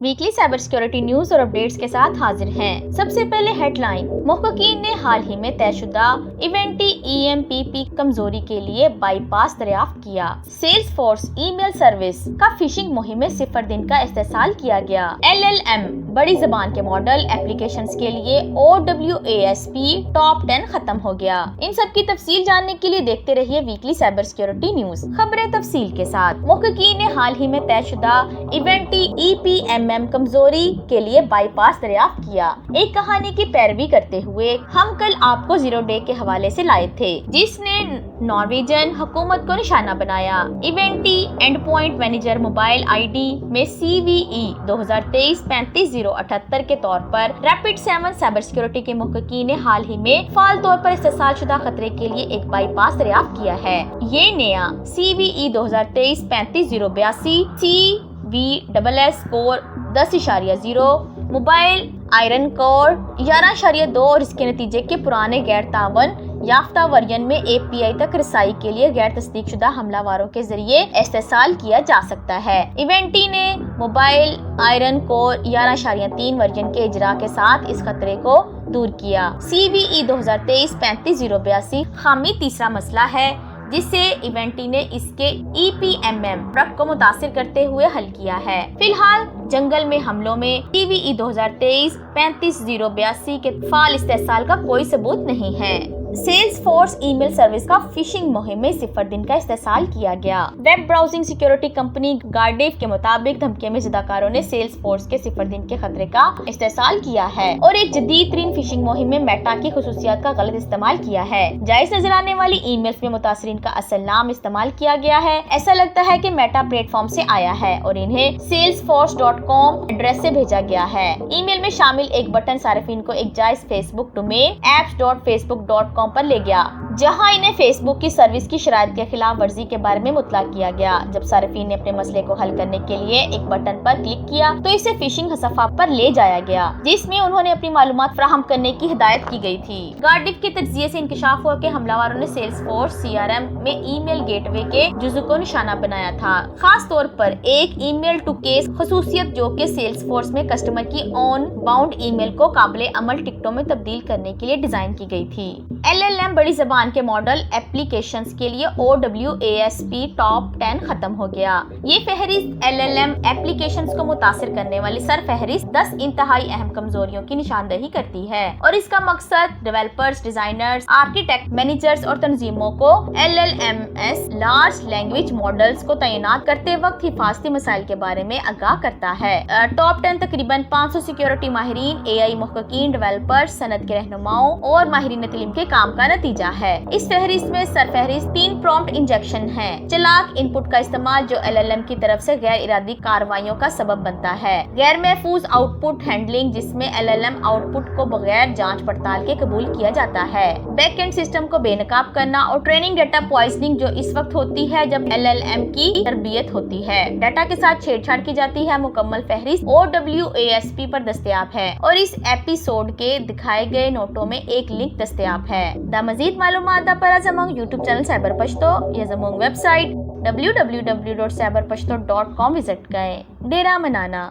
Weekly cyber security news اور updates کے ساتھ حاضر ہیں۔ سب سے پہلے ہیڈ لائن، محققین نے حال ہی میں طے شدہ ایونٹی EMPP کمزوری کے لیے بائی پاس دریافت کیا۔ سیلز فورس ای میل سروس کا فشنگ مہم میں 0 دن کا استحصال کیا گیا۔ LLM بڑی زبان کے ماڈل ایپلیکیشنز کے لیے OWASP ٹاپ 10 ختم ہو گیا۔ ان سب کی تفصیل جاننے کے لیے دیکھتے رہیے ویکلی سائبر سیکیورٹی نیوز۔ خبریں تفصیل کے ساتھ، محققین نے حال ہی میں طے شدہ ایونٹی EPMM کمزوری کے لیے بائی پاس دریافت کیا۔ ایک کہانی کی پیروی کرتے ہوئے ہم کل آپ کو زیرو ڈے کے حوالے سے لائے تھے، جس نے نارویجن حکومت کو نشانہ بنایا۔ Ivanti endpoint manager mobile ID میں CVE 2023-35078 کے طور پر ریپڈ 7 سائبر سیکیورٹی کے محققین نے حال ہی میں فعال طور پر استحصال شدہ خطرے کے لیے ایک بائی پاس دریافت کیا ہے۔ یہ نیا CVE 2023-35082 CVSS کور 10.0 موبائل آئرن کور 11.2 اور اس کے نتیجے کے پرانے غیر تعاون یافتہ ورژن میں API تک رسائی کے لیے غیر تصدیق شدہ حملہ واروں کے ذریعے استحصال کیا جا سکتا ہے۔ ایونٹی نے موبائل آئرن کور 11.3 ورژن کے اجرا کے ساتھ اس خطرے کو دور کیا۔ CVE 2023-35082 خامی تیسرا مسئلہ ہے جسے ایونٹی نے اس کے EPMM پروڈکٹ کو متاثر کرتے ہوئے حل کیا ہے۔ فی الحال جنگل میں حملوں میں CVE 2023-35082 کے فعال استحصال کا کوئی ثبوت نہیں ہے۔ سیلز فورس ای میل سروس کا فشنگ مہم میں 0 دن کا استحصال کیا گیا۔ ویب براؤزنگ سیکیورٹی کمپنی گارڈیف کے مطابق دھمکیوں میں زدہ کاروں نے سیلز فورس کے 0 دن کے خطرے کا استحصال کیا ہے اور ایک جدید ترین فشنگ مہم میں میٹا کی خصوصیات کا غلط استعمال کیا ہے۔ جائز نظر آنے والی ای میلز میں متاثرین کا اصل نام استعمال کیا گیا ہے۔ ایسا لگتا ہے کہ میٹا پلیٹ فارم سے آیا ہے اور انہیں salesforce.com ایڈریس سے بھیجا گیا ہے۔ ای میل میں شامل ایک بٹن صارفین کو ایک جائز فیس بک ڈومین apps.facebook.com پر لے گیا، جہاں انہیں فیس بک کی سروس کی شرائط کے خلاف ورزی کے بارے میں مطلع کیا گیا۔ جب صارفین نے اپنے مسئلے کو حل کرنے کے لیے ایک بٹن پر کلک کیا تو اسے فشنگ صفحہ پر لے جایا گیا، جس میں انہوں نے اپنی معلومات فراہم کرنے کی ہدایت کی گئی تھی۔ گارڈیف کے تجزیے سے انکشاف ہوا کہ حملہ واروں نے سیلز فورس CRM میں ای میل گیٹ وے کے جزو کو نشانہ بنایا تھا، خاص طور پر ایک ای میل ٹو کیس خصوصیت جو کہ سیلز فورس میں کسٹمر کی آن باؤنڈ ای میل کو قابل عمل ٹکٹوں میں تبدیل کرنے کے لیے ڈیزائن کی گئی تھی۔ LLM بڑی زبان کے ماڈل ایپلیکیشنز کے لیے OWASP ٹاپ 10 ختم ہو گیا۔ یہ فہرست LLM ایپلیکیشنز کو متاثر کرنے والی سر فہرست 10 انتہائی اہم کمزوریوں کی نشاندہی کرتی ہے اور اس کا مقصد ڈیولپرز، ڈیزائنرز، آرکیٹیکٹ، مینیجرز اور تنظیموں کو LLMs لارج لینگویج ماڈلز کو تعینات کرتے وقت حفاظتی مسائل کے بارے میں آگاہ کرتا ہے۔ ٹاپ 10 تقریباً 500 سیکیورٹی ماہرین، AI محققین، ڈیولپرز، صنعت کے رہنماؤں اور ماہرین تعلیم کے کام کا نتیجہ ہے۔ اس فہرست میں سر فہرست 3 پرومپٹ انجیکشن ہے، چلاک ان پٹ کا استعمال جو LLM کی طرف سے غیر ارادی کارروائیوں کا سبب بنتا ہے، غیر محفوظ آؤٹ پٹ ہینڈلنگ جس میں LLM آؤٹ پٹ کو بغیر جانچ پڑتال کے قبول کیا جاتا ہے، بیک اینڈ سسٹم کو بے نقاب کرنا اور ٹریننگ ڈیٹا پوائزننگ جو اس وقت ہوتی ہے جب LLM کی تربیت ہوتی ہے، ڈیٹا کے ساتھ چھیڑ چھاڑ کی جاتی ہے۔ مکمل فہرست OWASP پر دستیاب ہے اور اس ایپیسوڈ کے دکھائے گئے نوٹوں میں ایک لنک دستیاب ہے۔ مزید معلومات دا پر زمانگ یوٹیوب چینل سائبر پشتو یا زمانگ ویب سائٹ www.cyberpashto.com وزٹ کریں۔ ڈیرا منانا۔